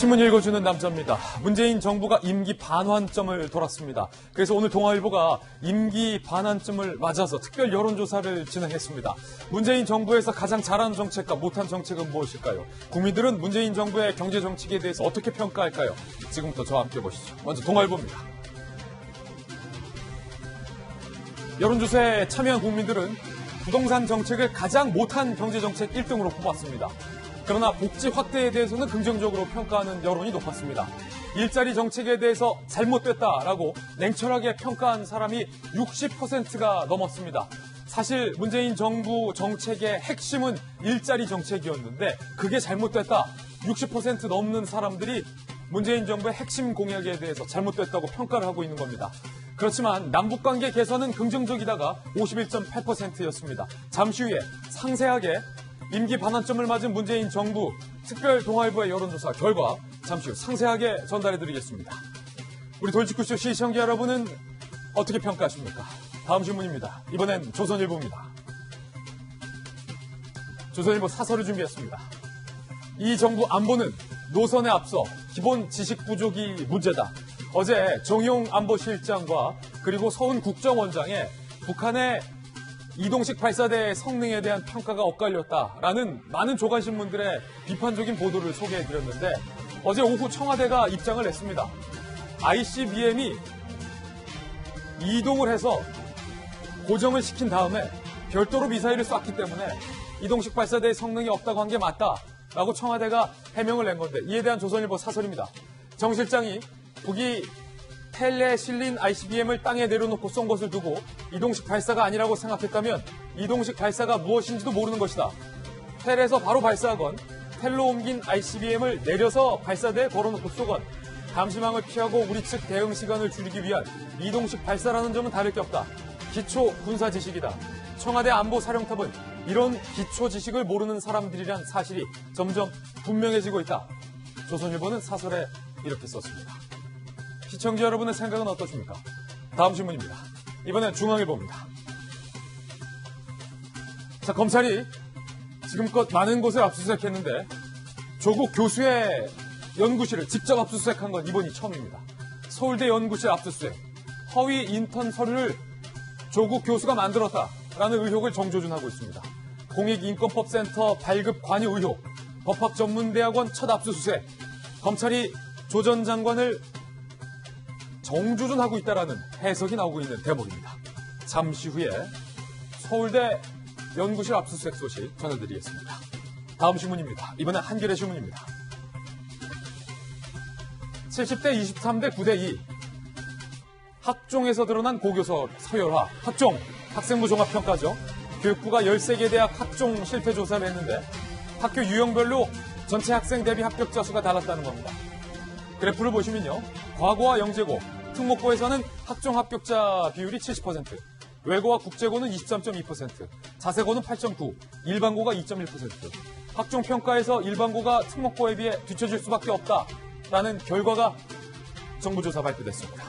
신문 읽어주는 남자입니다. 문재인 정부가 임기 반환점을 돌았습니다. 그래서 오늘 동아일보가 임기 반환점을 맞아서 특별 여론조사를 진행했습니다. 문재인 정부에서 가장 잘한 정책과 못한 정책은 무엇일까요? 국민들은 문재인 정부의 경제정책에 대해서 어떻게 평가할까요? 지금부터 저와 함께 보시죠. 먼저 동아일보입니다. 여론조사에 참여한 국민들은 부동산 정책을 가장 못한 경제정책 1등으로 뽑았습니다. 그러나 복지 확대에 대해서는 긍정적으로 평가하는 여론이 높았습니다. 일자리 정책에 대해서 잘못됐다라고 냉철하게 평가한 사람이 60%가 넘었습니다. 사실 문재인 정부 정책의 핵심은 일자리 정책이었는데 그게 잘못됐다. 60% 넘는 사람들이 문재인 정부의 핵심 공약에 대해서 잘못됐다고 평가를 하고 있는 겁니다. 그렇지만 남북관계 개선은 긍정적이다가 51.8%였습니다. 잠시 후에 상세하게 임기 반환점을 맞은 문재인 정부 특별 동아일보의 여론조사 결과 잠시 후 상세하게 전달해드리겠습니다. 우리 돌직구쇼 시청자 여러분은 어떻게 평가하십니까? 다음 신문입니다. 이번엔 조선일보입니다. 조선일보 사설을 준비했습니다. 이 정부 안보는 노선에 앞서 기본 지식 부족이 문제다. 어제 정용 안보실장과 그리고 서훈 국정원장의 북한의 이동식 발사대 성능에 대한 평가가 엇갈렸다라는 많은 조간신문들의 비판적인 보도를 소개해드렸는데 어제 오후 청와대가 입장을 냈습니다. ICBM이 이동을 해서 고정을 시킨 다음에 별도로 미사일을 쐈기 때문에 이동식 발사대의 성능이 없다고 한 게 맞다라고 청와대가 해명을 낸 건데 이에 대한 조선일보 사설입니다. 정 실장이 북이 텔레에 실린 ICBM을 땅에 내려놓고 쏜 것을 두고 이동식 발사가 아니라고 생각했다면 이동식 발사가 무엇인지도 모르는 것이다. 텔에서 바로 발사하건 텔로 옮긴 ICBM을 내려서 발사대에 걸어놓고 쏘건 감시망을 피하고 우리 측 대응 시간을 줄이기 위한 이동식 발사라는 점은 다를 게 없다. 기초 군사 지식이다. 청와대 안보사령탑은 이런 기초 지식을 모르는 사람들이란 사실이 점점 분명해지고 있다. 조선일보는 사설에 이렇게 썼습니다. 시청자 여러분의 생각은 어떠십니까? 다음 신문입니다. 이번엔 중앙일보입니다. 자, 검찰이 지금껏 많은 곳을 압수수색했는데 조국 교수의 연구실을 직접 압수수색한 건 이번이 처음입니다. 서울대 연구실 압수수색. 허위 인턴 서류를 조국 교수가 만들었다라는 의혹을 정조준하고 있습니다. 공익인권법센터 발급 관여 의혹. 법학전문대학원 첫 압수수색. 검찰이 조 전 장관을 정조준하고 있다라는 해석이 나오고 있는 대목입니다. 잠시 후에 서울대 연구실 압수수색 소식 전해드리겠습니다. 다음 신문입니다. 이번엔 한겨레 신문입니다. 70대 23대 9대 2 학종에서 드러난 고교서 서열화. 학종, 학생부 종합평가죠. 교육부가 13개 대학 학종 실태조사를 했는데 학교 유형별로 전체 학생 대비 합격자 수가 달랐다는 겁니다. 그래프를 보시면요. 과고와 영재고, 특목고에서는 학종 합격자 비율이 70%, 외고와 국제고는 23.2%, 자세고는 8.9%, 일반고가 2.1%. 학종평가에서 일반고가 특목고에 비해 뒤처질 수밖에 없다라는 결과가 정부조사 발표됐습니다.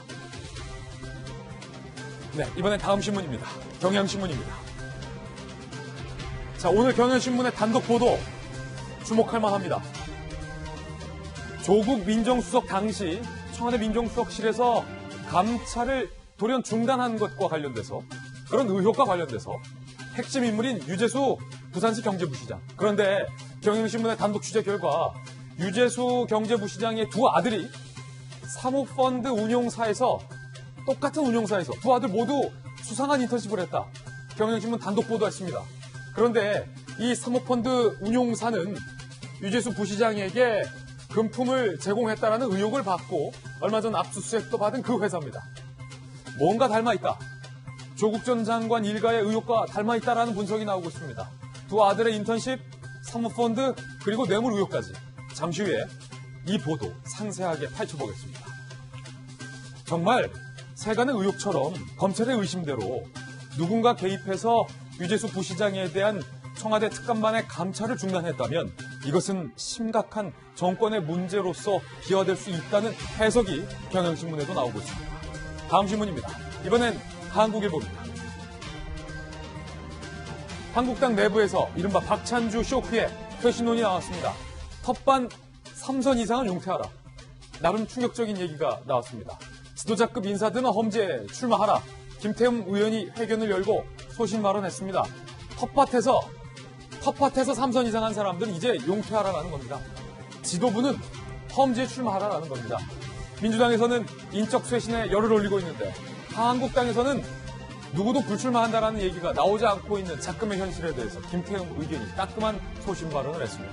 네, 이번엔 다음 신문입니다. 경향신문입니다. 자, 오늘 경향신문의 단독 보도 주목할 만합니다. 조국 민정수석 당시 청와대 민정수석실에서 감찰을 돌연 중단한 것과 관련돼서 그런 의혹과 관련돼서 핵심 인물인 유재수 부산시 경제부시장. 그런데 경향신문의 단독 취재 결과 유재수 경제부시장의 두 아들이 사모펀드 운용사에서 똑같은 운용사에서 두 아들 모두 수상한 인턴십을 했다. 경향신문 단독 보도했습니다. 그런데 이 사모펀드 운용사는 유재수 부시장에게 금품을 제공했다라는 의혹을 받고 얼마 전 압수수색도 받은 그 회사입니다. 뭔가 닮아있다. 조국 전 장관 일가의 의혹과 닮아있다라는 분석이 나오고 있습니다. 두 아들의 인턴십, 사모펀드, 그리고 뇌물 의혹까지. 잠시 후에 이 보도 상세하게 파헤쳐보겠습니다. 정말 세간의 의혹처럼 검찰의 의심대로 누군가 개입해서 유재수 부시장에 대한 청와대 특감반의 감찰을 중단했다면 이것은 심각한 정권의 문제로서 비화될 수 있다는 해석이 경향신문에도 나오고 있습니다. 다음 신문입니다. 이번엔 한국일보입니다. 한국당 내부에서 이른바 박찬주 쇼크의 표시론이 나왔습니다. 텃밭 3선 이상은 용퇴하라. 나름 충격적인 얘기가 나왔습니다. 지도자급 인사들은 험지에 출마하라. 김태흠 의원이 회견을 열고 소신 발언했습니다. 텃밭에서 3선 이상 한 사람들은 이제 용퇴하라라는 겁니다. 지도부는 험지에 출마하라라는 겁니다. 민주당에서는 인적 쇄신에 열을 올리고 있는데 한국당에서는 누구도 불출마한다라는 얘기가 나오지 않고 있는 작금의 현실에 대해서 김태흠 의견이 따끔한 소신 발언을 했습니다.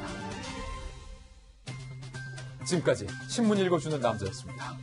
지금까지 신문 읽어주는 남자였습니다.